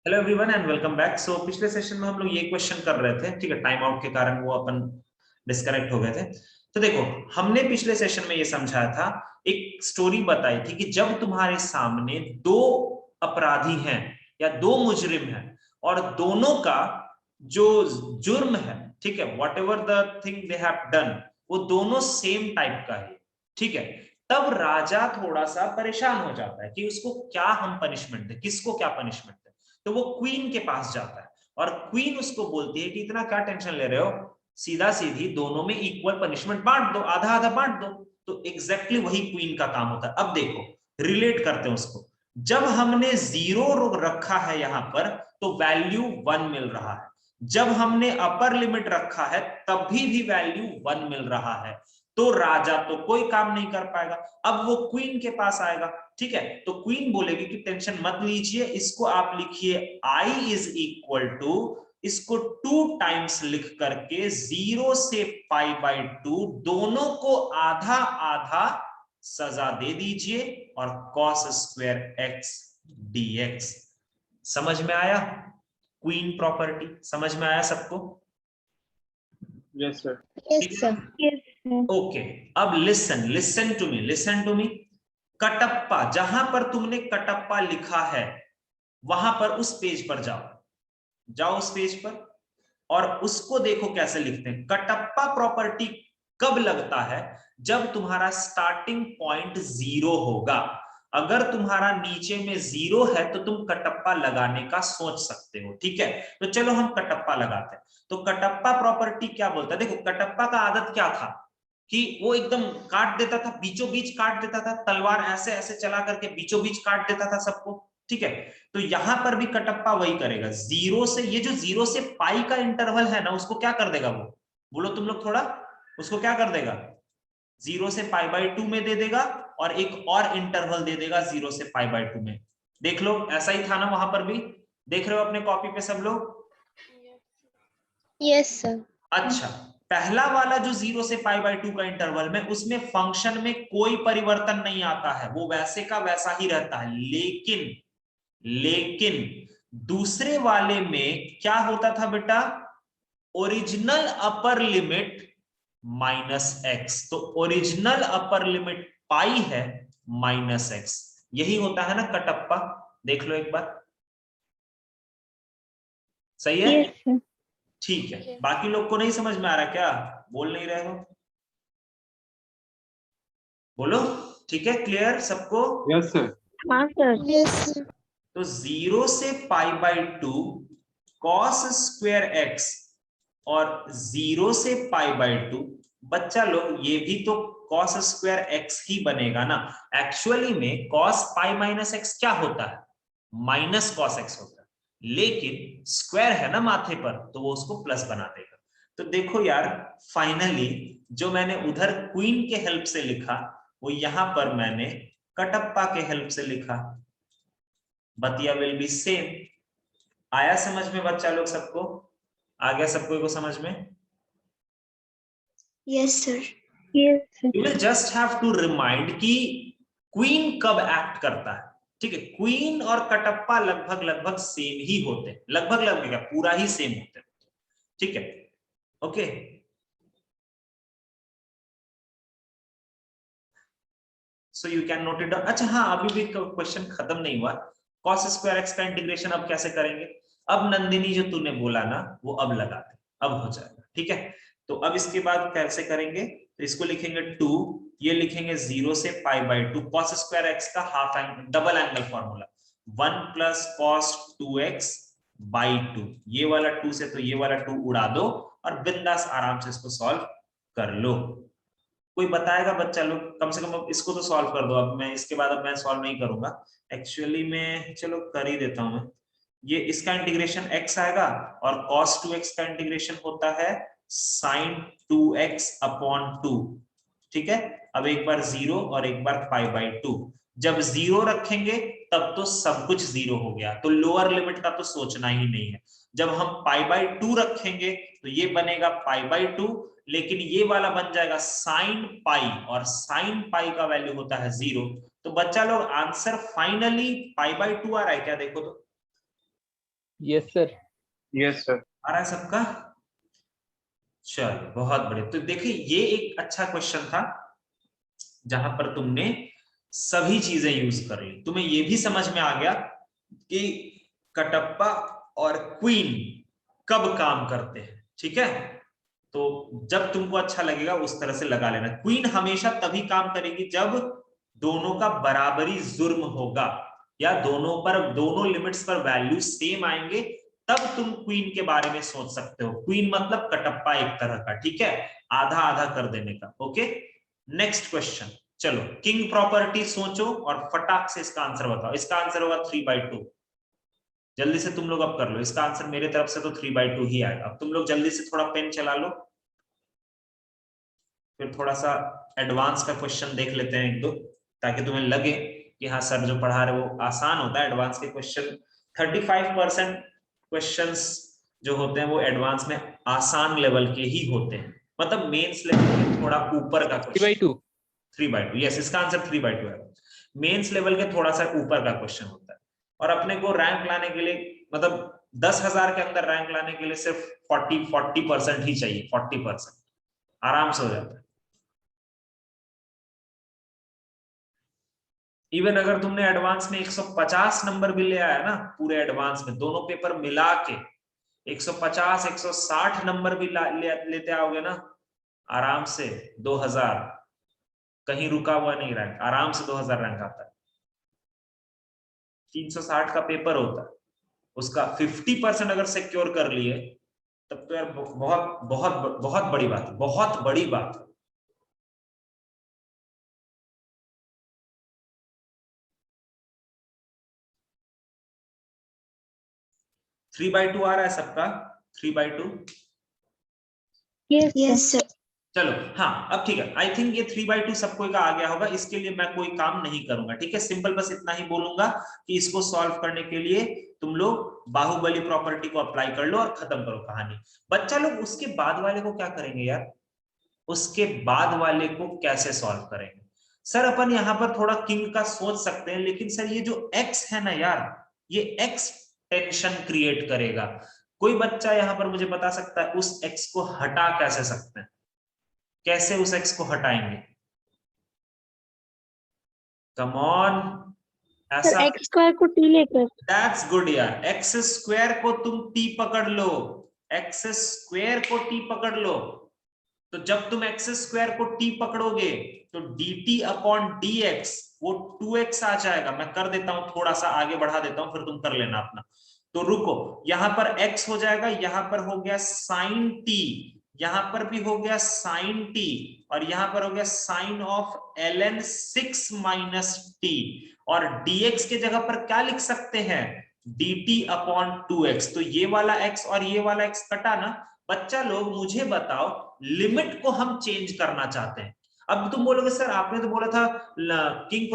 Hello everyone and welcome back. So पिछले session में हम लोग ये क्वेश्चन कर रहे थे, ठीक है, टाइम आउट के कारण वो अपन डिस्कनेक्ट हो गए थे। तो देखो, हमने पिछले सेशन में ये समझाया था, एक स्टोरी बताई थी कि जब तुम्हारे सामने दो अपराधी हैं या दो मुजरिम हैं और दोनों का जो जुर्म है, ठीक है, what ever the thing they have done, वो दोनों सेम टाइप का है, ठीक है। तब राजा थोड़ा सा परेशान हो जाता है कि उसको क्या हम पनिशमेंट दें, किसको क्या पनिशमेंट दें। तो वो क्वीन के पास जाता है और क्वीन उसको बोलती है कि इतना क्या टेंशन ले रहे हो, सीधा सीधी दोनों में इक्वल पनिशमेंट बांट दो, आधा आधा बांट दो। तो एग्जैक्टली वही क्वीन का काम होता है। अब देखो, रिलेट करते हैं उसको। जब हमने जीरो रखा है यहां पर तो वैल्यू 1 मिल रहा है, जब हमने अपर लिमिट रखा है तब भी वैल्यू 1 मिल रहा है। तो राजा तो कोई काम नहीं कर पाएगा। अब वो क्वीन के पास आएगा, ठीक है। तो क्वीन बोलेगी कि टेंशन मत लीजिए, इसको आप लिखिए आई इज इक्वल टू, इसको 2 टाइम्स लिख करके 0 से पाई बाई 2 दोनों को आधा आधा सजा दे दीजिए और कॉस स्क्वायर एक्स डीएक्स। समझ में आया? क्वीन प्रॉपर्टी समझ में आया सबको? Yes sir. Yes, sir. Yes, sir. Okay. अब listen, listen to me, listen to me. Kattappa, जहां पर तुमने कटप्पा लिखा है वहां पर उस पेज पर जाओ, जाओ उस पेज पर और उसको देखो कैसे लिखते हैं। कटप्पा प्रॉपर्टी कब लगता है? जब तुम्हारा स्टार्टिंग पॉइंट 0 होगा। अगर तुम्हारा नीचे में 0 है तो तुम कटप्पा लगाने का सोच सकते हो, ठीक है। तो चलो हम कटप्पा लगाते हैं। तो कटप्पा प्रॉपर्टी क्या बोलता है? देखो, कटप्पा का आदत क्या था कि वो एकदम काट देता था, बीचों बीच काट देता था, तलवार ऐसे ऐसे चला करके बीचों बीच काट देता था सबको, ठीक है। तो यहां पर भी कटप्पा वही करेगा। जीरो से, ये जो 0 से पाई का इंटरवल है ना, उसको क्या कर देगा वो? बोलो तुम लोग थोड़ा, उसको क्या कर देगा? 0 से पाई बाई 2 में दे देगा और एक और इंटरवल दे देगा 0 से पाई बाई 2 में। देख लो, ऐसा ही था ना वहां पर भी? देख रहे हो अपने कॉपी पे सब लोग? Yes, sir. अच्छा, पहला वाला जो 0 से पाई बाई 2 का इंटरवल में, उसमें फंक्शन में कोई परिवर्तन नहीं आता है, वो वैसे का वैसा ही रहता है। लेकिन लेकिन दूसरे वाले में क्या होता था बेटा? Original upper limit minus x. तो ओरिजिनल अपर लिमिट पाई है माइनस एक्स, यही होता है ना कटप्पा। देख लो एक बार, सही है? Yes, sir. ठीक है। बाकी लोग को नहीं समझ में आ रहा क्या? बोल नहीं रहे हो? बोलो। ठीक है, क्लियर सबको? Yes sir. हाँ, sir. Yes, sir. तो 0 से pi by 2 cos square x और 0 से पाई बाई 2, बच्चा लोग ये भी तो कॉस स्क्वायर एक्स ही बनेगा ना। एक्चुअली में कॉस पाई माइनस एक्स क्या होता है? माइनस कॉस एक्स होता है, लेकिन स्क्वायर है ना माथे पर तो वो उसको प्लस बना देगा। तो देखो यार, फाइनली जो मैंने उधर क्वीन के हेल्प से लिखा वो यहां पर मैंने कटप्पा के हेल्प से लिखा। बतिया विल बी सेम। आया समझ में बच्चा लोग सबको? आ गया सबको को समझ में? Yes, sir. Yes, sir. You will just have to remind कि क्वीन कब एक्ट करता है, ठीक है। क्वीन और कटप्पा लगभग लगभग सेम ही होते हैं, लगभग लगभग क्या, पूरा ही सेम होते हैं, ठीक है। Okay, so you can note it down. अच्छा हाँ, अभी भी क्वेश्चन खत्म नहीं हुआ। कॉस स्क्वायर एक्स का इंटीग्रेशन अब कैसे करेंगे? अब नंदिनी जो तूने बोला ना वो अब लगा दे, अब हो जाएगा, ठीक है। तो अब इसके बाद कैसे करेंगे? तो इसको लिखेंगे 2, ये लिखेंगे 0 से pi by 2, cos square x का half angle double angle formula 1 plus cos 2x by 2। ये वाला 2 से तो ये वाला 2 उड़ा दो और बिंदास आराम से इसको सॉल्व कर लो। कोई बताएगा बच्चा लोग? कम से कम इसको तो सॉल्व कर दो। अब मैं इसके बाद अब मैं सॉल्व नहीं करूंगा एक्चुअली में, चलो कर ही देता हूं मैं। ये इसका इंटीग्रेशन x आएगा और cos 2x का इंटीग्रेशन होता है sin 2x अपॉन 2, ठीक है। अब एक बार 0 और एक बार पाई बाई 2। जब 0 रखेंगे तब तो सब कुछ 0 हो गया, तो लोअर लिमिट का तो सोचना ही नहीं है। जब हम पाई बाई 2 रखेंगे तो ये बनेगा पाई बाई 2, लेकिन ये वाला बन जाएगा साइन पाई और साइन पाई का वैल्यू होता है 0। तो बच्चा लोग आंसर फाइनली पाई बाई 2 आ रहा है क्या? देखो तो यस सर। Yes sir. आ रहा है सबका? चलो बहुत बढ़िया। तो देखिए ये एक अच्छा क्वेश्चन था जहां पर तुमने सभी चीजें यूज कर ली, तुम्हें ये भी समझ में आ गया कि कटप्पा और क्वीन कब काम करते हैं। ठीक है, तो जब तुमको अच्छा लगेगा उस तरह से लगा लेना। क्वीन हमेशा तभी काम करेगी जब दोनों का बराबरी जुर्म होगा या दोनों लिमिट्स पर वैल्यू सेम आएंगे, तब तुम क्वीन के बारे में सोच सकते हो। क्वीन मतलब कटप्पा एक तरह का, ठीक है, आधा आधा कर देने का। Okay, next question. चलो किंग प्रॉपर्टी सोचो और फटाक से इसका आंसर बताओ। इसका आंसर होगा 3/2। जल्दी से तुम लोग अब कर लो, इसका आंसर मेरे तरफ से तो 3/2 ही आएगा। अब तुम लोग जल्दी से थोड़ा पेन चला लो, फिर थोड़ा सा एडवांस का क्वेश्चन देख लेते हैं एक दो, ताकि तुम्हें लगे कि हाँ सर जो पढ़ा रहे वो आसान होता है। एडवांस के क्वेश्चन 35% क्वेश्चंस जो होते हैं वो एडवांस में आसान लेवल के ही होते हैं, मतलब मेंस लेवल के थोड़ा ऊपर का क्वेश्चन। 3/2। 3/2, यस, इसका आंसर 3/2 है। मेंस लेवल के थोड़ा सा ऊपर का क्वेश्चन होता है, और अपने को रैंक लाने के लिए, मतलब 10,000 के अंदर रैंक लाने के लिए सिर्फ 40% ही चाहिए। 40% आराम से हो जाता है। इवन अगर तुमने एडवांस में 150 नंबर भी ले आया ना, पूरे एडवांस में दोनों पेपर मिला के 150 160 नंबर भी लेते आओगे ना, आराम से 2000, कहीं रुका हुआ नहीं रैंक, आराम से 2000 रैंक आता है। 360 का पेपर होता है, उसका 50% अगर सिक्योर कर लिए तब तो यार बहुत बहुत बहुत बड़ी बात है, बहुत बड़ी बात है। थ्री बाई टू आ रहा है सबका? 3/2? Yes sir. चलो हाँ, अब ठीक है। आई थिंक ये 3/2 सबको का आ गया होगा। इसके लिए मैं कोई काम नहीं करूंगा, ठीक है, सिंपल बस इतना ही बोलूंगा कि इसको सॉल्व करने के लिए तुम लोग बाहुबली प्रॉपर्टी को अप्लाई कर लो और खत्म करो कहानी। बच्चा लोग उसके बाद वाले को क्या करेंगे यार? उसके बाद वाले को कैसे सॉल्व करेंगे? सर अपन यहां पर थोड़ा किंग का सोच सकते हैं, लेकिन सर ये जो एक्स है ना यार, ये एक्स टेंशन क्रिएट करेगा। कोई बच्चा यहां पर मुझे बता सकता है उस एक्स को हटा कैसे सकते हैं? कैसे उस एक्स को हटाएंगे? कम ऑन, ऐसा। एक्स स्क्वायर को टी लेकर। दैट्स गुड यार, एक्स स्क्वायर को तुम टी पकड़ लो, एक्स स्क्वायर को टी पकड़ लो। तो जब तुम एक्स स्क्वायर को टी पकड़ोगे तो dt अपॉन dx वो 2x आ जाएगा। मैं कर देता हूं, थोड़ा सा आगे बढ़ा देता हूं, फिर तुम कर लेना अपना। तो रुको, यहां पर x हो जाएगा, यहां पर हो गया साइन t, यहां पर भी हो गया साइन t, और यहां पर हो गया sine of ln 6 minus t. और dx के जगह पर क्या लिख सकते हैं? dt upon 2x। तो ये वाला x और ये वाला x कटा ना। बच्चा लोग मुझे बताओ, लिमिट को हम चेंज करना चाहते हैं। अब तुम बोलोगे सर आपने तो बोला था किंग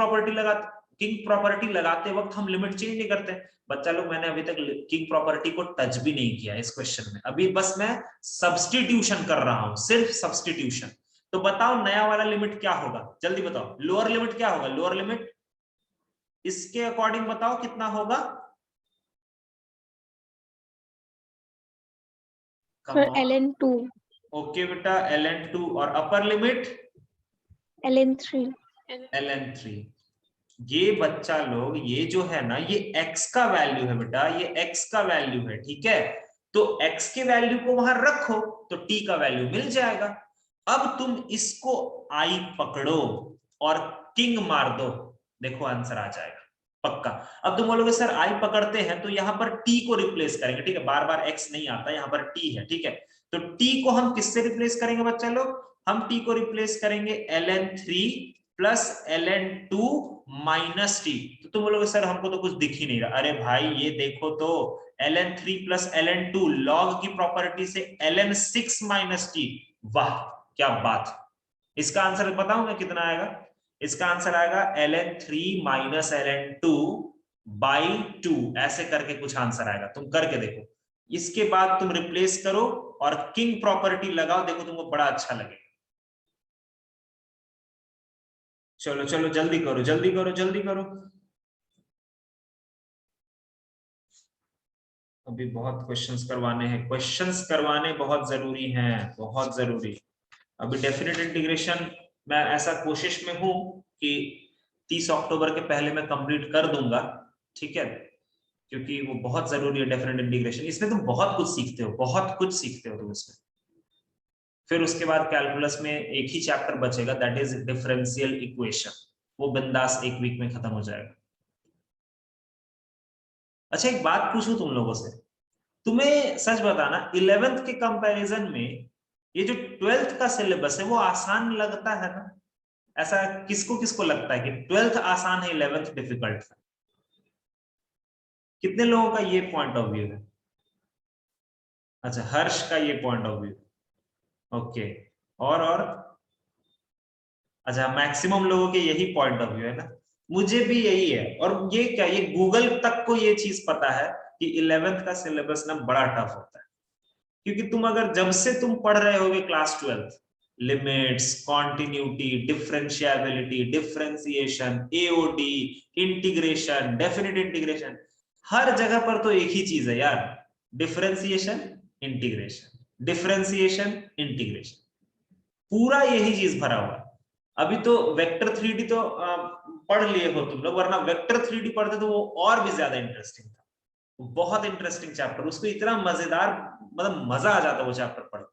प्रॉपर्टी लगाते वक्त हम लिमिट चेंज नहीं करते। बच्चा लोग मैंने अभी तक किंग प्रॉपर्टी को टच भी नहीं किया इस क्वेश्चन में, अभी बस मैं सब्स्टिट्यूशन कर रहा हूं, सिर्फ सब्स्टिट्यूशन। तो बताओ नया वाला लिमिट क्या होगा, जल्दी बताओ। लोअर लिमिट क्या होगा? लोअर लिमिट इसके अकॉर्डिंग बताओ कितना होगा? Sir ln2। ओके बेटा, ln2। और अपर लिमिट ln3। ln3। ये बच्चा लोग ये जो है ना, ये x का वैल्यू है बेटा, ये x का वैल्यू है, ठीक है। तो x के वैल्यू को वहां रखो तो t का वैल्यू मिल जाएगा। अब तुम इसको i पकड़ो और किंग मार दो, देखो आंसर आ जाएगा पक्का। अब तुम बोलोगे सर i पकड़ते हैं तो यहां पर t को रिप्लेस करेंगे, ठीक है, बार बार x नहीं आता, यहां पर t है, ठीक है। तो t को हम किससे रिप्लेस करेंगे बच्चा लोग? हम t को रिप्लेस करेंगे ln3 plus ln2 minus T. तो तुम बोलोगे सर हमको तो कुछ दिख ही नहीं रहा। अरे भाई ये देखो तो, ln3 प्लस ln2 लॉग की प्रॉपर्टी से ln6 माइनस टी। वाह क्या बात। इसका आंसर बताऊं मैं कितना आएगा? इसका आंसर आएगा ln3 माइनस ln2 बाई 2, ऐसे करके कुछ आंसर आएगा, तुम करके देखो। इसके बाद तुम रिप्लेस करो और किंग प्रॉपर्टी लगाओ, देखो तुमको बड़ा अच्छा लगेगा। चलो चलो जल्दी करो जल्दी करो जल्दी करो। अभी बहुत क्वेश्चंस करवाने हैं, क्वेश्चंस करवाने बहुत जरूरी हैं, बहुत जरूरी। अभी डेफिनेट इंटीग्रेशन मैं ऐसा कोशिश में हूं कि 30 अक्टूबर के पहले मैं कंप्लीट कर दूंगा, ठीक है, क्योंकि वो बहुत जरूरी है डेफिनेट इंटीग्रेशन। इसमें तुम बहुत कुछ सीखते हो, बहुत कुछ सीखते हो तुम इसमें। फिर उसके बाद कैलकुलस में एक ही चैप्टर बचेगा, दैट इज डिफरेंशियल इक्वेशन। वो बिंदास एक वीक में खत्म हो जाएगा। अच्छा एक बात पूछूं तुम लोगों से, तुम्हें सच बताना 11th के कंपैरिजन में ये जो 12th का सिलेबस है वो आसान लगता है ना? ऐसा किसको किसको लगता है कि 12th आसान है 11th डिफिकल्ट है? कितने लोगों का ये पॉइंट ऑफ व्यू है? अच्छा हर्ष का ये पॉइंट ऑफ व्यू, ओके। और अच्छा मैक्सिमम लोगों के यही पॉइंट ऑफ व्यू है ना? मुझे भी यही है। और ये क्या, ये गूगल तक को ये चीज पता है कि 11th का सिलेबस ना बड़ा टफ होता है, क्योंकि तुम अगर जब से तुम पढ़ रहे होगे class 12th, limits, continuity, differentiability, differentiation, AOD, integration, definite integration, हर जगह पर तो एक ही चीज है यार, डिफरेंशिएशन इंटीग्रेशन, डिफरेंशिएशन इंटीग्रेशन, पूरा यही चीज भरा हुआ है। अभी तो वेक्टर 3D तो पढ़ लिए हो तुम लोग, वरना वेक्टर 3D पढ़ते तो वो और भी ज्यादा इंटरेस्टिंग था। बहुत इंटरेस्टिंग चैप्टर, उसको इतना मजेदार, मतलब मजा आ जाता है वो चैप्टर पढ़ के।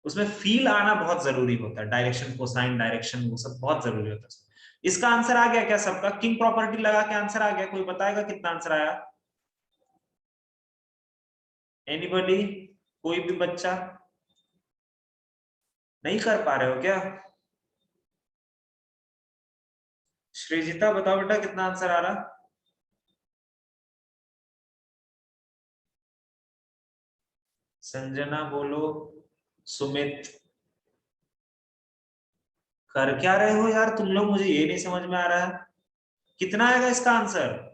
उसमें फील आना बहुत जरूरी होता है, डायरेक्शन, कोसाइन डायरेक्शन, वो सब बहुत जरूरी होता है। इसका आंसर आ गया क्या सबका? किंग प्रॉपर्टी लगा के आंसर आ गया? कोई बताएगा कितना आंसर आया? एनीबॉडी? कोई भी बच्चा? नहीं कर पा रहे हो क्या? श्रीजिता बताओ बेटा कितना आंसर आ रहा? संजना बोलो, सुमित। कर क्या रहे हो यार तुम लोग, मुझे ये नहीं समझ में आ रहा है, कितना आएगा इसका आंसर?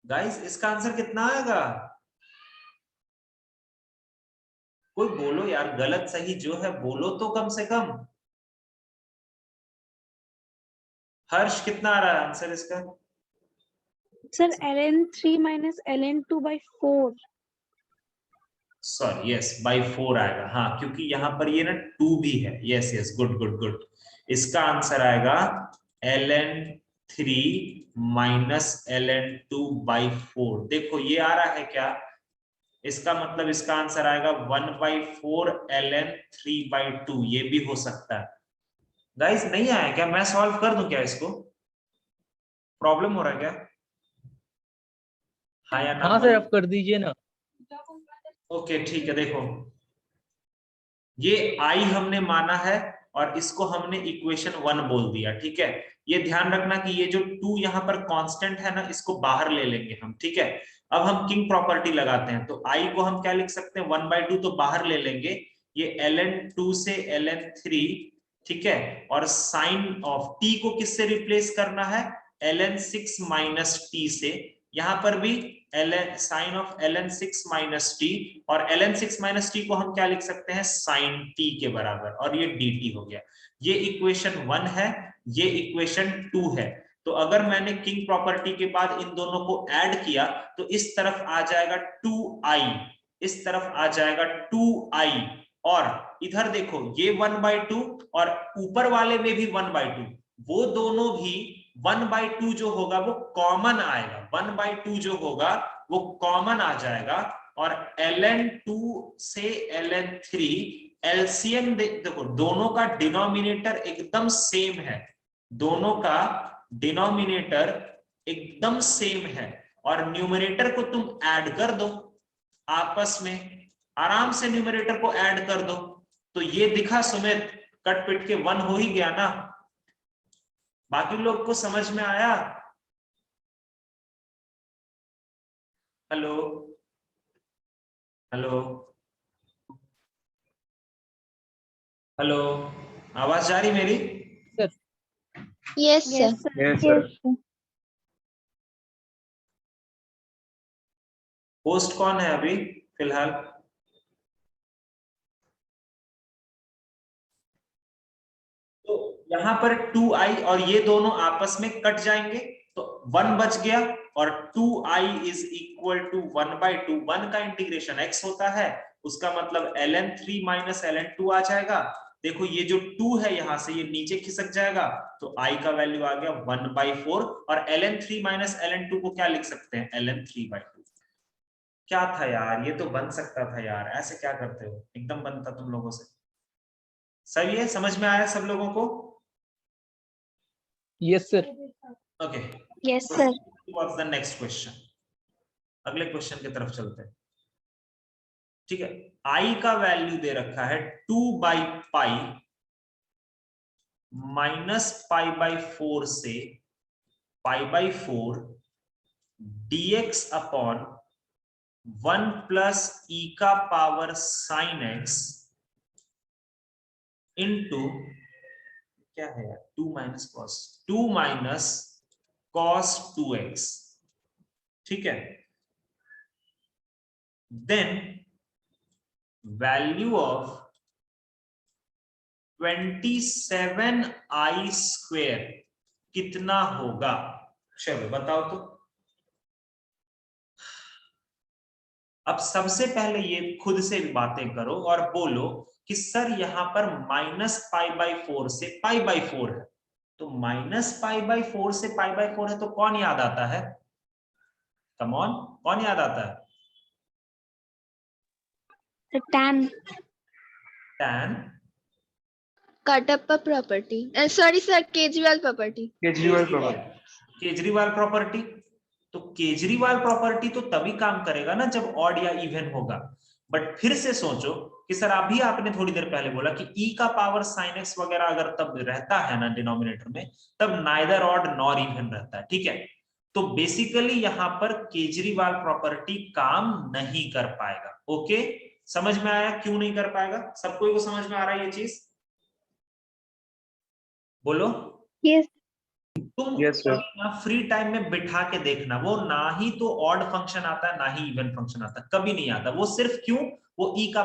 गाइस इसका आंसर कितना आएगा? कोई बोलो यार, गलत सही जो है बोलो तो कम से कम। हर्ष कितना आ रहा है आंसर इसका? Sir ln3 minus ln2/4। Sorry, yes by 4 आएगा, हाँ, क्योंकि यहां पर ये ना 2 भी है। Yes yes, good good good. इसका आंसर आएगा ln3 माइनस ln2/4। देखो ये आ रहा है क्या, इसका मतलब इसका आंसर आएगा 1/4 ln3/2। ये भी हो सकता है। गाइस नहीं आया क्या? मैं सॉल्व कर दूं क्या इसको? प्रॉब्लम हो रहा है क्या? हाँ या ना हाँ सर, बोलो। आप कर दीजिए ना। ओके ठीक है, देखो ये आई हमने माना है और इसको हमने इक्वेशन 1 बोल दिया, ठीक है। ये ध्यान रखना कि ये जो 2 यहाँ पर कांस्टेंट है ना, इसको बाहर ले लेंगे हम, ठीक है। अब हम किंग प्रॉपर्टी लगाते हैं, तो आई को हम क्या लिख सकते हैं, 1/2 तो बाहर ले लेंगे, ये ln2 से ln3, ठीक है। और साइन ऑफ टी को किससे रिप्लेस करना है, ln6 माइनस टी से। यहां पर भी sign of ln6 minus t, और ln6 माइनस टी को हम क्या लिख सकते हैं, साइन टी के बराबर, और ये dt हो गया। ये इक्वेशन 1 है, ये इक्वेशन 2 है। तो अगर मैंने किंग प्रॉपर्टी के बाद इन दोनों को ऐड किया तो इस तरफ आ जाएगा 2i, इस तरफ आ जाएगा 2i, और इधर देखो ये 1/2 और ऊपर वाले में भी 1/2, वो दोनों भी 1/2 जो होगा वो कॉमन आएगा, 1/2 जो होगा वो कॉमन आ जाएगा। और ln2 से ln3 एलसीएम देखो, दोनों का डिनोमिनेटर एकदम सेम है, दोनों का डिनोमिनेटर एकदम सेम है, और न्यूमरेटर को तुम ऐड कर दो आपस में, आराम से न्यूमरेटर को ऐड कर दो। तो ये दिखा सुमित, कट पिट के 1 हो ही गया ना? बाकी लोग को समझ में आया? हेलो हेलो हेलो, आवाज जा रही मेरी? Sir Yes, sir. Yes, sir. Yes, sir. Yes, sir. Host कौन है अभी फिलहाल? तो यहाँ पर 2i और ये दोनों आपस में कट जाएंगे, तो 1 बच गया और 2i इज इक्वल टू 1/2। 1 का इंटीग्रेशन x होता है, उसका मतलब ln3 माइनस ln2 आ जाएगा। देखो ये जो 2 है यहां से ये नीचे खिसक जाएगा, तो i का वैल्यू आ गया 1/4 और ln3 माइनस ln2 को क्या लिख सकते हैं, ln3/2। क्या था यार, ये तो बन सकता था यार, ऐसे क्या करते हो, एकदम बनता तुम लोगों से। सही है, समझ में आया सब लोगों को? Yes sir. Okay, Yes, sir. What's the next question? अगले क्वेश्चन की तरफ चलते हैं। ठीक है, i का वैल्यू दे रखा है 2/पाई माइनस पाई/4 से पाई/4 dx अपॉन 1 प्लस e का पावर sin x इंटू क्या है यार, 2 माइनस cos 2x। ठीक है, देन वैल्यू ऑफ 27i² कितना होगा? चलो बताओ तो। अब सबसे पहले ये खुद से बातें करो और बोलो कि सर यहां पर -पाई/4 से पाई/4 है, तो -पाई/4 से पाई/4 है तो कौन याद आता है? कम ऑन, कौन याद आता है? The tan. tan Katappa property. Sorry, sir. Kejriwal property. Kejriwal property. Kejriwal property. तो केजरीवाल प्रॉपर्टी तो तभी काम करेगा ना जब ऑड या इवन होगा। बट फिर से सोचो कि सर अभी आपने थोड़ी देर पहले बोला कि e का पावर sin x वगैरह अगर तब रहता है ना डिनोमिनेटर में, तब नाइदर ऑड नॉर इवन रहता है। ठीक है, तो बेसिकली यहां पर केजरीवाल प्रॉपर्टी काम नहीं कर पाएगा। ओके, समझ में आया क्यों नहीं कर पाएगा? सबको को समझ में आ रहा है ये चीज? बोलो। Yes. तुम फ्री टाइम में बिठा के देखना, वो ना ही तो ऑड फंक्शन आता है ना ही इवन फंक्शन आता है, कभी नहीं आता। वो सिर्फ क्यों, वो ई का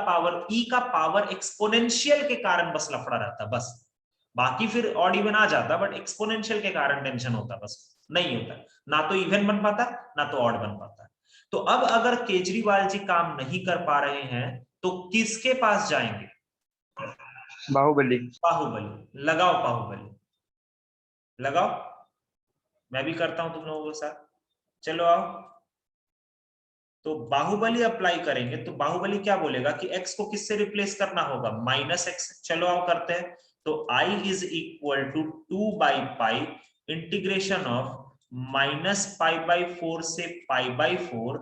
पावर एक्सपोनेंशियल के कारण बस लफड़ा रहता बस। बाकी फिर ऑड इवन आ जाता, बट एक्सपोनेंशियल के कारण टेंशन होता, बस नहीं होता। ना तो इवन बन पाता ना तो ऑड बन पाता। तो अब अगर केजरीवाल जी काम नहीं कर पा रहे हैं तो किसके पास जाएंगे? बाहुबली। बाहुबली। लगाओ बाहुबली, लगाओ। मैं भी करता हूं तुम लोगों के साथ, चलो आओ। तो बाहुबली अप्लाई करेंगे तो बाहुबली क्या बोलेगा कि x को किससे रिप्लेस करना होगा? -x। चलो आओ करते हैं। तो i इज इक्वल टू 2/पाई इंटीग्रेशन ऑफ -पाई/4 से पाई/4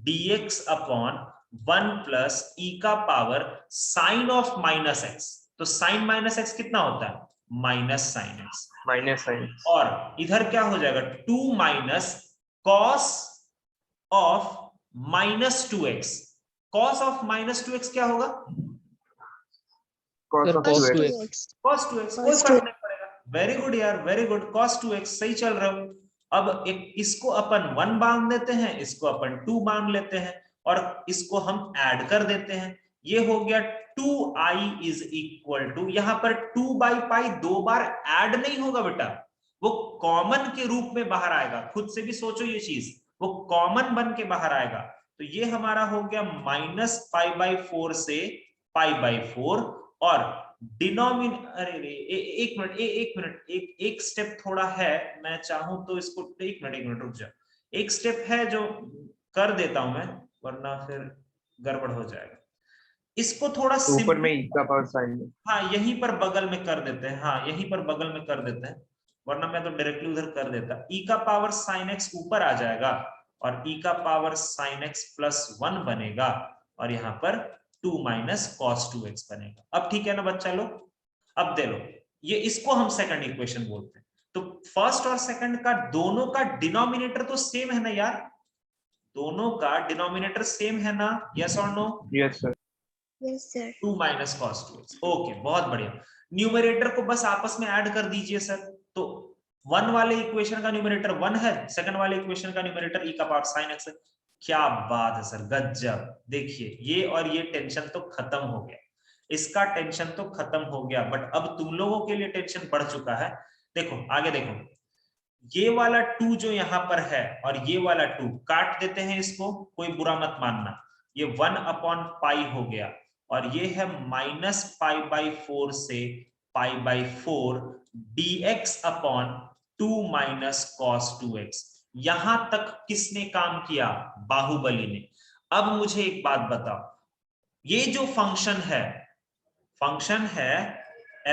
dx अपॉन 1 प्लस e का पावर साइन ऑफ -x। तो साइन -x कितना होता है? -sin x। -sin। और इधर क्या हो जाएगा? 2 minus cos of -2x। Cos of -2x क्या होगा? cos of 2x। cos 2x। कोई फर्क नहीं पड़ेगा। वेरी गुड यार, वेरी गुड। cos 2x सही चल रहे हो। अब एक इसको अपन 1 बांध देते हैं, इसको अपन 2 बांध लेते हैं और इसको हम ऐड कर देते हैं। ये हो गया 2i इज इक्वल टू, यहां पर 2/पाई 2 बार ऐड नहीं होगा बेटा, वो कॉमन के रूप में बाहर आएगा। खुद से भी सोचो ये चीज, वो कॉमन बन के बाहर आएगा। तो ये हमारा हो गया -पाई/4 से पाई/4 और डिनोमिनेटर, एक स्टेप थोड़ा है, मैं चाहूं तो इसको एक मिनट रुक जाओ। एक स्टेप है जो कर देता हूं मैं, वरना फिर गड़बड़ हो जाएगा। इसको थोड़ा ऊपर में e का पावर sin। हाँ यहीं पर बगल में कर देते हैं, हाँ यहीं पर बगल में कर देते हैं, वरना मैं तो डायरेक्टली उधर कर देता। e का पावर sin x ऊपर आ जाएगा और e का पावर sin x +1 बनेगा और यहाँ पर 2 माइनस cos 2x बनेगा। अब ठीक है ना बच्चा लोग? अब दे लो, ये इसको हम सेकंड इक्वेशन बोलते हैं। तो फर्स्ट और सेकंड का दोनों का डिनोमिनेटर तो सेम है ना यार? दोनों का डिनोमिनेटर सेम है ना? यस और no? Yes sir. Yes, sir. 2 minus cos 2x। Okay, बहुत बढ़िया। न्यूमरेटर को बस आपस में ऐड कर दीजिए सर। तो 1 वाले इक्वेशन का न्यूमरेटर 1 है, सेकंड वाले इक्वेशन का न्यूमरेटर e का पावर sin x है। क्या बात है सर, गजब। देखिए ये और ये टेंशन तो खत्म हो गया। इसका टेंशन तो खत्म हो गया, बट अब तुम लोगों के लिए टेंशन बढ़ चुका है। देखो आगे देखो, ये वाला 2 जो यहां पर है और ये वाला 2 काट देते हैं इसको, कोई बुरा मत मानना। ये 1/पाई हो गया और ये है -π/4 से π/4 dx upon 2 minus cos 2x। यहां तक किसने काम किया? बाहुबली ने। अब मुझे एक बात बताओ, ये जो फंक्शन है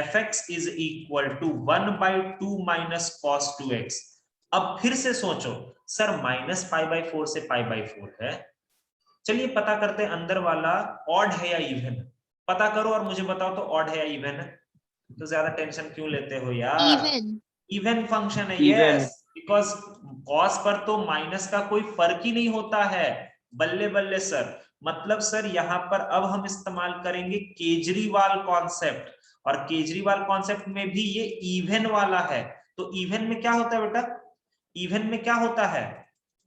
fx is equal to 1/2 minus cos 2x। अब फिर से सोचो सर, -π/4 से π/4 है, चलिए पता करते हैं अंदर वाला ऑड है या इवन। पता करो और मुझे बताओ तो ऑड है या इवन है। तो ज्यादा टेंशन क्यों लेते हो यार? Even. इवन फंक्शन है, Even. यस, बिकॉज कॉस पर तो माइनस का कोई फर्क ही नहीं होता है। बल्ले बल्ले सर, मतलब सर यहाँ पर अब हम इस्तेमाल करेंगे केजरीवाल कॉन्सेप्ट, और केजरीवाल कॉन्सेप्ट में भी ये इवन वाला है। तो इवन में क्या होता है बेटा? इवन में क्या होता है?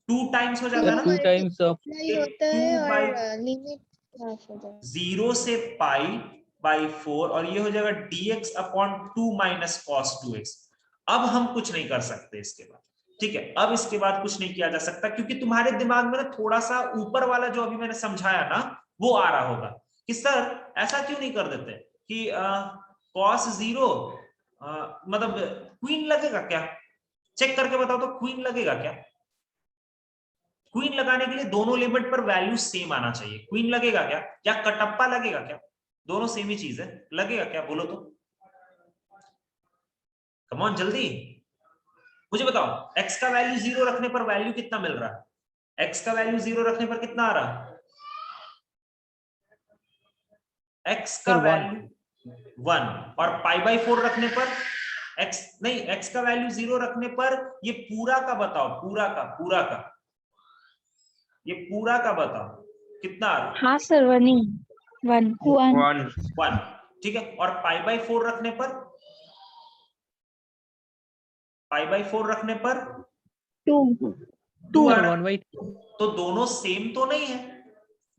2 टाइम्स हो जाता है ना, 2 times of नहीं होता है 2 by और लिमिट हाफ हो जाता 0 से π/4 और ये हो जाएगा dx upon 2 minus cos 2x। अब हम कुछ नहीं कर सकते इसके बाद, ठीक है? अब इसके बाद कुछ नहीं किया जा सकता, क्योंकि तुम्हारे दिमाग में ना थोड़ा सा ऊपर वाला जो अभी मैंने समझाया ना वो आ रहा होगा कि सर ऐसा क्यों नहीं कर देते कि cos 0 मतलब क्वीन लगेगा क्या? चेक करके बताओ तो, क्वीन लगेगा क्या? क्वीन लगाने के लिए दोनों लिमिट पर वैल्यू सेम आना चाहिए। क्वीन लगेगा क्या, या कटप्पा लगेगा क्या? दोनों सेम ही चीज है, लगेगा क्या? बोलो तो, कम ऑन जल्दी मुझे बताओ। x का वैल्यू 0 रखने पर वैल्यू कितना मिल रहा है? x का वैल्यू 0 रखने पर कितना आ रहा है? x का वैल्यू 1, और π/4 रखने पर x नहीं, x का वैल्यू 0 रखने पर ये पूरा का बताओ, पूरा का ये पूरा का बताओ कितना आ रहा है? हाँ सर, 1 1 ठीक है। और π/4 रखने पर, π/4 रखने पर 2 2 आ sir, रहा 1 by तो दोनों सेम तो नहीं है,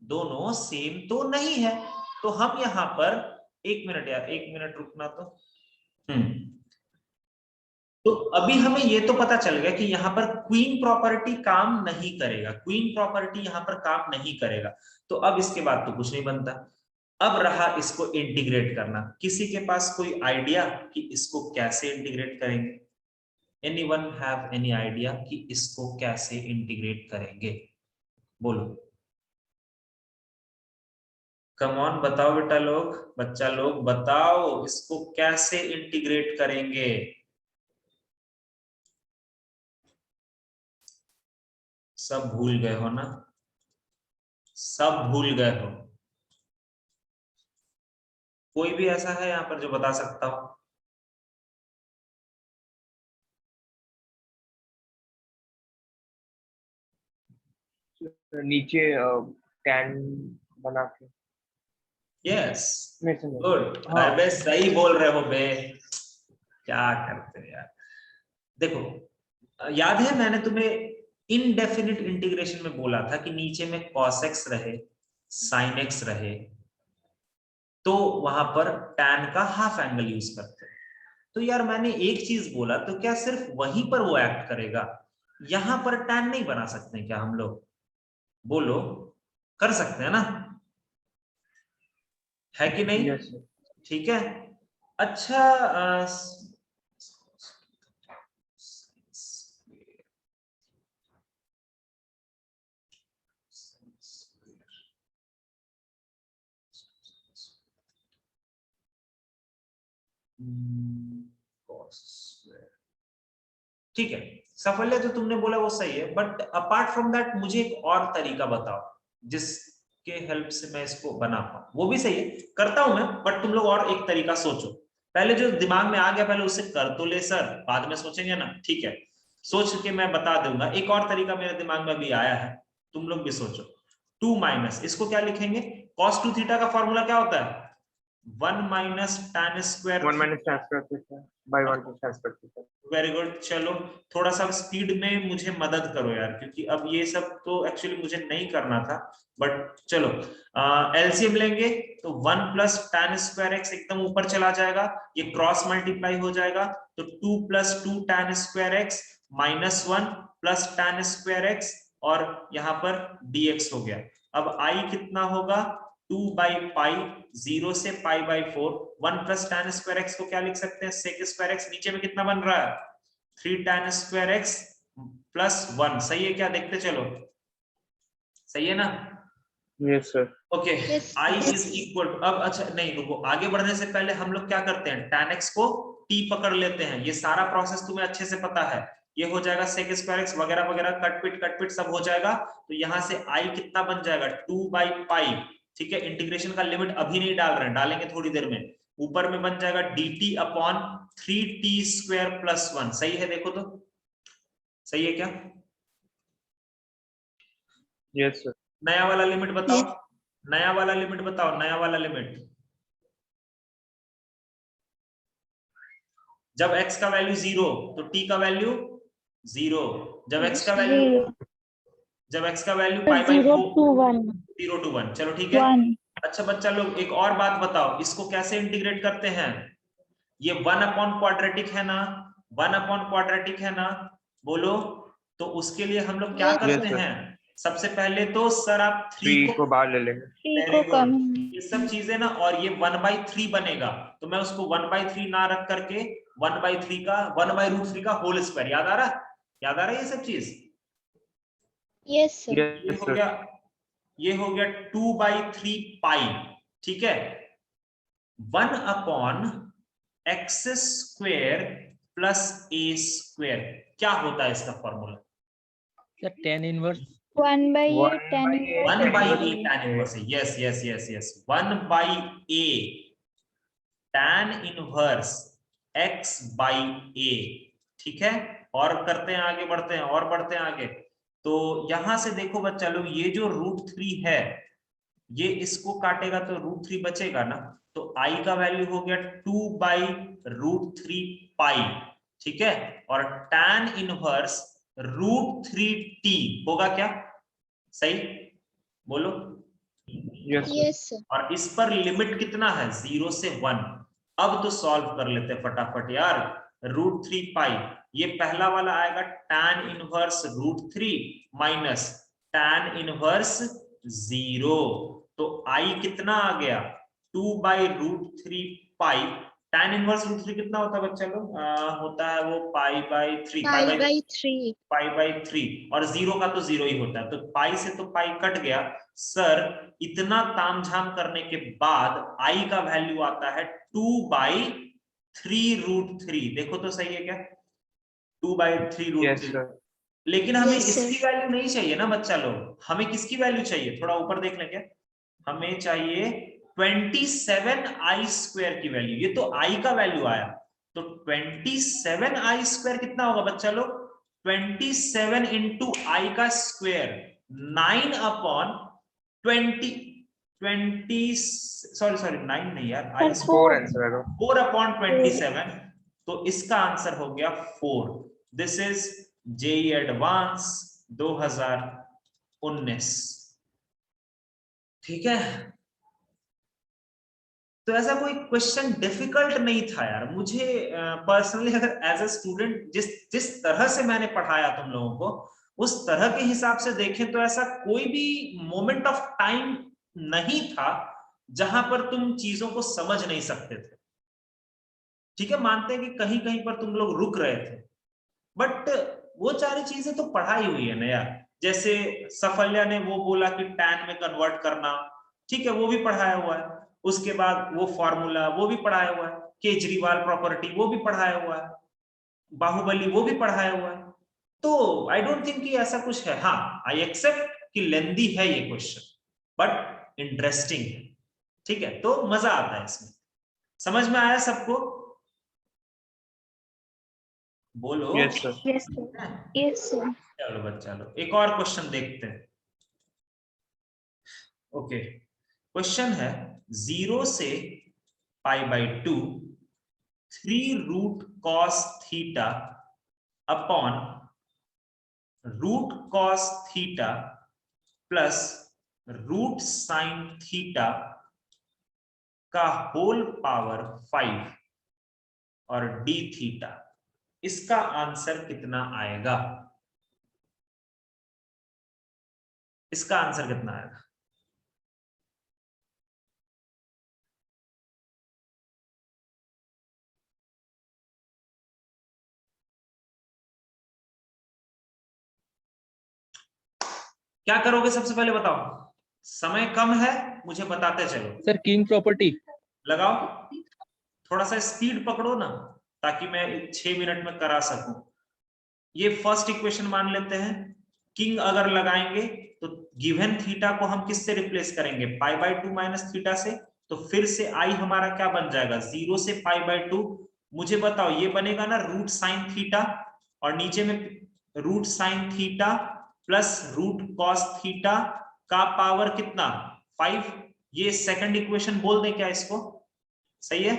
दोनों सेम तो नहीं है। तो हम यहां पर, एक मिनट यार, एक मिनट रुकना तो। तो अभी हमें ये तो पता चल गया कि यहाँ पर क्वीन प्रॉपर्टी काम नहीं करेगा, क्वीन प्रॉपर्टी यहाँ पर काम नहीं करेगा। तो अब इसके बाद तो कुछ नहीं बनता। अब रहा इसको इंटीग्रेट करना। किसी के पास कोई आइडिया कि इसको कैसे इंटीग्रेट करेंगे? एनीवन हैव एनी आइडिया कि इसको कैसे इंटीग्रेट करेंगे? बोलो, कम ऑन बताओ बेटा लोग, बच्चा लोग बताओ, इसको कैसे इंटीग्रेट करेंगे? सब भूल गए हो ना? सब भूल गए हो? कोई भी ऐसा है यहाँ पर जो बता सकता हो? नीचे टैन बना के। यस, नहीं समझ। गुड। हाँ। अरे सही बोल रहे हो बे, क्या करते हैं यार। देखो याद है मैंने तुम्हें इनडेफिनिट इंटीग्रेशन में बोला था कि नीचे में cos x रहे, sin x रहे, तो वहां पर tan का हाफ एंगल यूज करते हैं। तो यार मैंने एक चीज बोला, तो क्या सिर्फ वहीं पर वो एक्ट करेगा? यहां पर tan नहीं बना सकते क्या हम लोग? बोलो, कर सकते हैं ना? है कि नहीं? Yes sir. ठीक है। अच्छा ठीक है, सफल तो तुमने बोला वो सही है, बट अपार्ट फ्रॉम दैट मुझे एक और तरीका बताओ जिसके हेल्प से मैं इसको बना पाऊं। वो भी सही है, करता हूं मैं, बट तुम लोग और एक तरीका सोचो। पहले जो दिमाग में आ गया पहले उसे कर तो ले सर, बाद में सोचेंगे ना। ठीक है, सोच के मैं बता दूंगा। एक और तरीका मेरे दिमाग में भी आया है, तुम लोग भी सोचो। 2 माइनस, इसको क्या लिखेंगे? cos 2 थीटा का फॉर्मूला क्या होता है? 1 minus tan square 1 minus tan square theta. by 1 distance पर थीटा। Very good. चलो थोड़ा सा स्पीड में मुझे मदद करो यार, क्योंकि अब ये सब तो एक्चुअली मुझे नहीं करना था, बट चलो एलसीएम लेंगे तो 1 प्लस tan स्क्वायर एक्स एकदम ऊपर चला जाएगा, ये क्रॉस मल्टीप्लाई हो जाएगा, तो 2 plus 2 tan square x minus 1 plus tan square x, और यहाँ पर dx हो गया। अब i कितना होगा, 2 बाई पाई, 0 से pi by 4, 1 plus tan square x को क्या लिख सकते हैं, sec स्क्वायर एक्स, नीचे में कितना बन रहा है, 3 tan स्क्वायर एक्स प्लस 1, सही है क्या, देखते चलो, सही है ना? Yes sir. Okay, Yes. i is equal, अब अच्छा नहीं रुको, आगे बढ़ने से पहले हम लोग क्या करते हैं, tan x को t पकड़ लेते हैं, ये सारा प्रोसेस तुम्हें अच्छे से पता है, ये हो जाएगा sec स्क्वायर एक्स वगैरह वगैरह, कटपिट सब हो जाएगा, तो यहां से i कितना बन जाएगा, 2 बाई पाई, ठीक है, इंटीग्रेशन का लिमिट अभी नहीं डाल रहे हैं, डालेंगे थोड़ी देर में, ऊपर में बन जाएगा dt upon 3t square plus 1, सही है, देखो तो सही है क्या? Yes sir. नया वाला लिमिट बताओ, Yes. नया वाला लिमिट बताओ, नया वाला लिमिट, जब x का वैल्यू 0 तो t का वैल्यू 0, जब x का वैल्यू, Zero. जब x का value pi by 0 4, to 1. 0 to 1, चलो ठीक है। 1. अच्छा बच्चा लोग एक और बात बताओ, इसको कैसे इंटीग्रेट करते हैं, ये 1 अपॉन क्वाड्रेटिक है ना, 1 अपॉन क्वाड्रेटिक है ना, बोलो, तो उसके लिए हम लोग क्या Yes, करते sir. हैं, सबसे पहले तो सर आप 3 3 को बाहर ले लेंगे। 3 वेरी को गुड, कम. ये सब चीजें ना, और ये 1/3 बनेगा, तो मैं उसको 1/3 ना रख करके 1/3 का 1/√3 का होल स्क्वायर, याद आ रहा, याद आ रहा है ये सब चीज, yes, sir. ये यस हो सर। गया, ये हो गया 2/3 पाई, ठीक है, 1 अपॉन एक्स स्क्वायर प्लस ए स्क्वायर, क्या होता है इसका formula, tan inverse 1 by 1 8 tan by inverse. 1 by a inverse. tan inverse, yes yes yes yes, 1 by a tan inverse x by a, ठीक है, और करते हैं आगे, बढ़ते हैं और बढ़ते हैं आगे, तो यहां से देखो बच्चा लोग, ये जो √3 है, ये इसको काटेगा तो √3 बचेगा ना, तो i का वैल्यू हो गया 2/√3 पाई, ठीक है, और tan इनवर्स √3t होगा क्या, सही बोलो, यस सर। Yes, sir. और इस पर लिमिट कितना है, 0 से 1, अब तो सॉल्व कर लेते हैं फटाफट यार, √3 पाई, ये पहला वाला आएगा tan inverse √3 minus tan inverse 0, तो i कितना आ गया, 2/√3 पाई, tan इनवर्स √3 कितना होता है बच्चा लोग, होता है वो π/3, Pi by 3. π/3, और 0 का तो 0 ही होता है, तो पाई से तो पाई कट गया, सर इतना तामझाम करने के बाद i का वैल्यू आता है 2/3√3, देखो तो सही है क्या, 2/3√3, यस सर। लेकिन हमें Yes, sir. इसकी वैल्यू नहीं चाहिए ना बच्चा लोग, हमें किसकी वैल्यू चाहिए, थोड़ा ऊपर देख लें क्या, हमें चाहिए 27i² की वैल्यू, ये तो i का वैल्यू आया, तो 27i² कितना होगा बच्चा लोग, 27 इंटू i का स्क्वायर, 9 अपॉन 20 सॉरी 9 नहीं यार, i 4 आंसर आएगा। 4 अपॉन 27, तो इसका आंसर हो गया 4, दिस इज जेईई एडवांस 2019, ठीक है, तो ऐसा कोई क्वेश्चन डिफिकल्ट नहीं था यार, मुझे पर्सनली अगर एज अ स्टूडेंट जिस तरह से मैंने पढ़ाया तुम लोगों को, उस तरह के हिसाब से देखें तो ऐसा कोई भी मोमेंट ऑफ टाइम नहीं था जहां पर तुम चीजों को समझ नहीं सकते थे, ठीक है, मानते हैं कि कहीं कहीं पर तुम लोग रुक रहे थे, बट वो सारी चीजें तो पढ़ाई हुई है ना यार, जैसे सफल्या ने वो बोला कि टैन में कन्वर्ट करना, ठीक है, वो भी पढ़ाया हुआ है, उसके बाद वो फॉर्मूला वो भी पढ़ाया हुआ है, केजरीवाल प्रॉपर्टी वो भी पढ़ाया हुआ है, बाहुबली वो भी पढ़ाया हुआ है, तो आई डोंट थिंक कि ऐसा कुछ है, हाँ आई एक्सेप्ट कि लेंदी है ये क्वेश्चन, बट इंटरेस्टिंग है, ठीक है, तो मजा आता है इसमें, समझ में आया सबको, बोलो, yes sir. Yes, sir. Yes, sir. चलो बच्चा लो एक और क्वेश्चन देखते हैं, ओके, क्वेश्चन है 0 से π/2 3 root cos theta upon root cos theta plus root sine theta का होल पावर 5 और डी थीटा, इसका आंसर कितना आएगा? इसका आंसर कितना आएगा? क्या करोगे सबसे पहले बताओ, समय कम है, मुझे बताते चलो। सर किंग प्रॉपर्टी लगाओ, थोड़ा सा स्पीड पकड़ो ना, ताकि मैं 6 मिनट में करा सकूं। ये फर्स्ट इक्वेशन मान लेते हैं, किंग अगर लगाएंगे तो गिवन थीटा को हम किससे रिप्लेस करेंगे? π/2 माइनस थीटा से। तो फिर से आई हमारा क्या बन जाएगा? 0 से π/2। मुझे बताओ ये बनेगा ना रूट साइन थीटा, और नीचे में root sine theta plus root cos theta का पावर कितना? 5। ये सेकंड इक्वेशन बोल दें क्या इसको? सही है?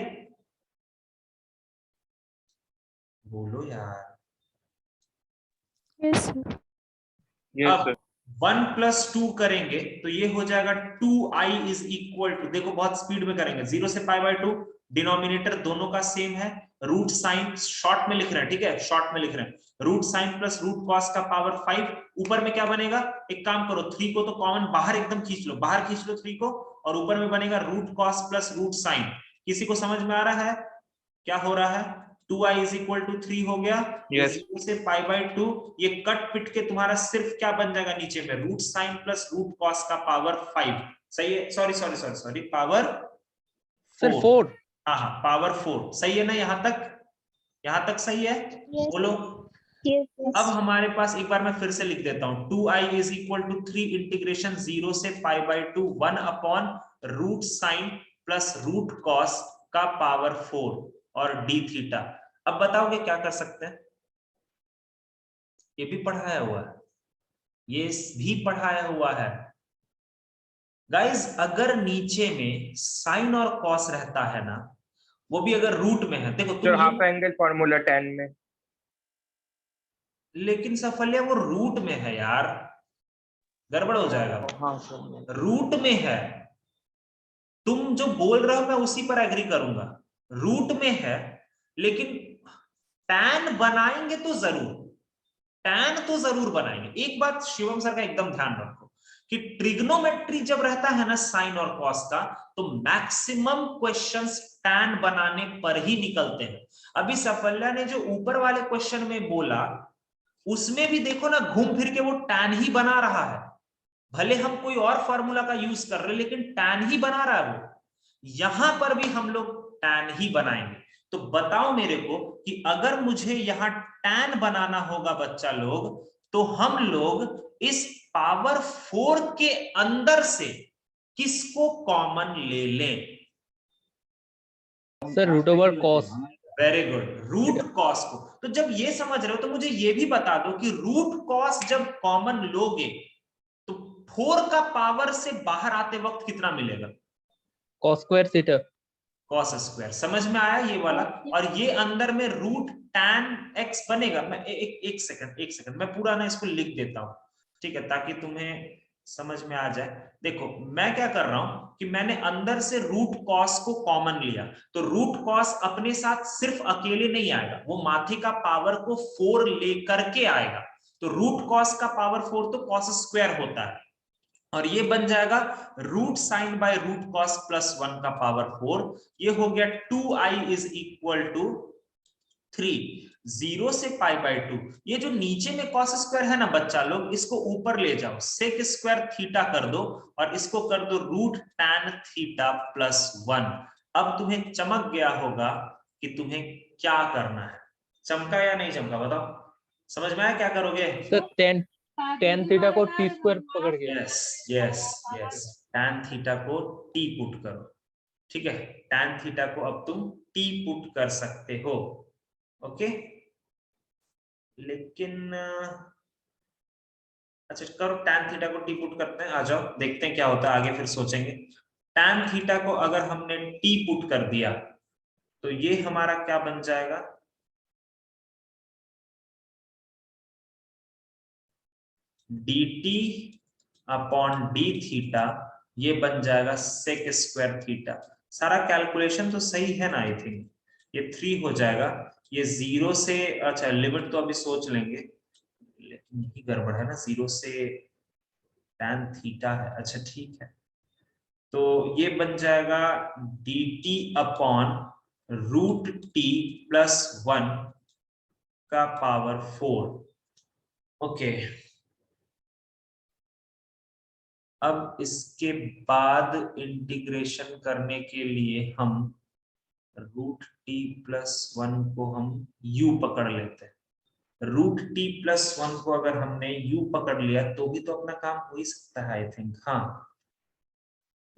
बोलो यार। Yes, sir. Yes, अब sir. 1 + 2 करेंगे तो ये हो जाएगा 2i इज इक्वल टू, देखो बहुत स्पीड में करेंगे, 0 से π/2, डिनोमिनेटर दोनों का सेम है, रूट साइन शॉर्ट में लिख रहे हैं, ठीक है, शॉर्ट में लिख रहे हैं, root sine plus root cos का पावर 5। ऊपर में क्या बनेगा? एक काम करो, 3 को तो कॉमन बाहर एकदम खींच लो, बाहर खींच लो 3 को, और ऊपर में बनेगा root cos plus root sine. किसी को समझ में आ रहा है क्या हो रहा है? 2i इज इक्वल टू 3 हो गया, Yes. 0 से π/2, ये कट पिट के तुम्हारा सिर्फ क्या बन जाएगा नीचे में? Root sine plus root cos का पावर 5। सही है? Sorry power sir 4। 4 हाँ हाँ पावर 4 सही है ना? यहाँ तक सही है? Yes. बोलो। Yes, अब yes. हमारे पास एक बार मैं फिर से लिख देता हूं, 2i is equal to 3 integration 0 से π/2 1 upon root sine plus root cos का पावर 4 और डी थीटा। अब बताओगे क्या कर सकते हैं? ये भी पढ़ाया हुआ है, ये भी पढ़ाया हुआ है गाइस। अगर नीचे में साइन और कॉस रहता है ना, वो भी अगर रूट में है, देखो Sir, तुम half angle formula 10 में. लेकिन सफल्या वो रूट में है यार, गड़बड़ हो जाएगा। हाँ सर. रूट में है, तुम जो बोल रहे हो मैं उसी पर एग्री करूंगा, रूट में है, लेकिन टैन बनाएंगे तो जरूर, टैन तो जरूर बनाएंगे। एक बात शिवम सर का एकदम ध्यान रखो कि ट्रिग्नोमेट्री जब रहता है ना साइन और कॉस का, तो मैक्सिमम क्वेश्चंस टैन बनाने पर ही निकलते हैं। अभी सफल्या ने जो ऊपर वाले क्वेश्चन में बोला, उसमें भी देखो ना घूम फिर के वो टैन ही बना रहा है, भले हम कोई और फॉर्मूला का यूज कर रहे हैं, लेकिन टैन ही बना रहा है वो। यहां पर भी हम लोग टैन ही बनाएंगे। तो बताओ मेरे को कि अगर मुझे यहां टैन बनाना होगा बच्चा लोग, तो हम लोग इस पावर 4 के अंदर से किसको कॉमन ले लें? Sir root over cos. Very good, root cos को। तो जब ये समझ रहे हो तो मुझे ये भी बता दो कि रूट कॉस जब कॉमन लोगे तो 4 का पावर से बाहर आते वक्त कितना मिलेगा? Cos square theta. Cos square. समझ में आया ये वाला? और ये अंदर में रूट टैन एक्स बनेगा। मैं एक सेकंड मैं पूरा ना इसको लिख देता हूं, ठीक है, ताकि तुम्हें समझ में आ जाए। देखो मैं क्या कर रहा हूं कि मैंने अंदर से रूट कॉस को कॉमन लिया, तो रूट कॉस अपने साथ सिर्फ अकेले नहीं आएगा, वो माथे का पावर को 4 लेकर के आएगा। तो रूट कॉस का पावर 4 तो कॉस स्क्वायर होता है, और ये बन जाएगा root sine by root cos plus 1 का पावर 4। ये हो गया 2i इज इक्वल टू 3, 0 से π/2। ये जो नीचे में कॉस स्क्वायर है ना बच्चा लोग, इसको ऊपर ले जाओ, सेक स्क्वायर थीटा कर दो, और इसको कर दो रूट टैन थीटा प्लस 1। अब तुम्हें चमक गया होगा कि तुम्हें क्या करना है। चमका या नहीं चमका बताओ? समझ में आया क्या करोगे? सर tan थीटा को t स्क्वायर पकड़ के। यस टैन थीटा को t पुट करो, ठीक है, टैन थीटा को अब तुम t पुट कर सकते हो, ओके। लेकिन अच्छा करो, टैन थीटा को t पुट करते हैं, आ जाओ देखते हैं क्या होता है आगे, फिर सोचेंगे। टैन थीटा को अगर हमने t पुट कर दिया तो ये हमारा क्या बन जाएगा, dt अपॉन d थीटा, ये बन जाएगा sec स्क्वायर थीटा। सारा कैलकुलेशन तो सही है ना, आई थिंक ये 3 हो जाएगा। ये 0 से, अच्छा लिमिट तो अभी सोच लेंगे, लेकिन यही गड़बड़ है ना, 0 से tan थीटा है, अच्छा ठीक है। तो ये बन जाएगा dt upon root t plus 1 का पावर 4। ओके, अब इसके बाद इंटीग्रेशन करने के लिए हम रूट टी प्लस 1 को हम u पकड़ लेते हैं। रूट टी प्लस 1 को अगर हमने u पकड़ लिया तो भी तो अपना काम हो ही सकता है, आई थिंक। हाँ,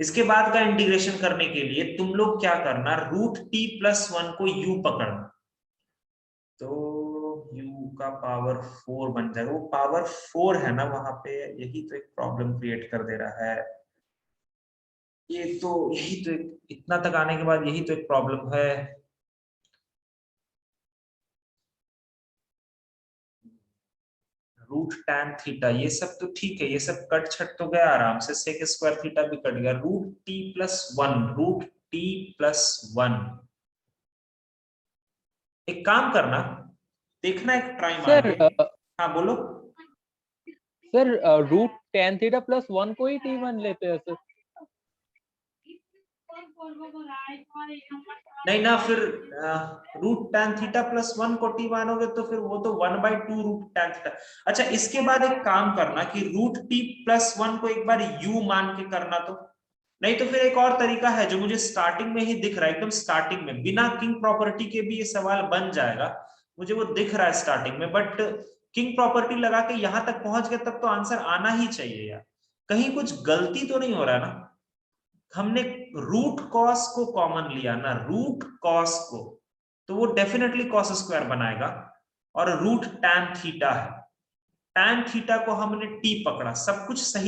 इसके बाद का इंटीग्रेशन करने के लिए तुम लोग क्या करना, रूट टी प्लस 1 को u पकड़ना, तो u का पावर 4 बन जाएगा। वो पावर 4 है ना वहां पे, यही तो एक प्रॉब्लम क्रिएट कर दे रहा है। यही तो इतना तक आने के बाद यही तो एक प्रॉब्लम है। रूट टैन थीटा ये सब तो ठीक है, ये सब कट छट तो गया आराम से, सेक स्क्वायर थीटा भी कट गया। Root t plus 1, root t plus 1, एक काम करना, देखना एक ट्राई मार सर के। हाँ बोलो। Sir root tan theta plus 1 को ही t1 लेते हैं सर। नहीं ना, फिर रूट टैन थीटा प्लस 1 को टी मानोगे तो फिर वो तो 1/2 रूट टैन थीटा। अच्छा, इसके बाद एक काम करना कि रूट टी प्लस 1 को एक बार u मान के करना, तो नहीं तो फिर एक और तरीका है जो मुझे स्टार्टिंग में ही दिख रहा है, एकदम स्टार्टिंग में, बिना किंग प्रॉपर्टी के भी ये सवाल बन जाएगा, मुझे वो दिख रहा है स्टार्टिंग में, बट किंग प्रॉपर्टी लगा के यहां तक पहुंच गए तब तो आंसर आना ही चाहिए यार। कहीं कुछ गलती तो नहीं हो रहा ना, हमने रूट कॉस को कॉमन लिया ना, रूट कॉस को, तो वो डेफिनेटली कॉस स्क्वायर बनाएगा। और रूट टैन थीटा है, टैन थीटा को हमने टी पकड़ा, सब कुछ सही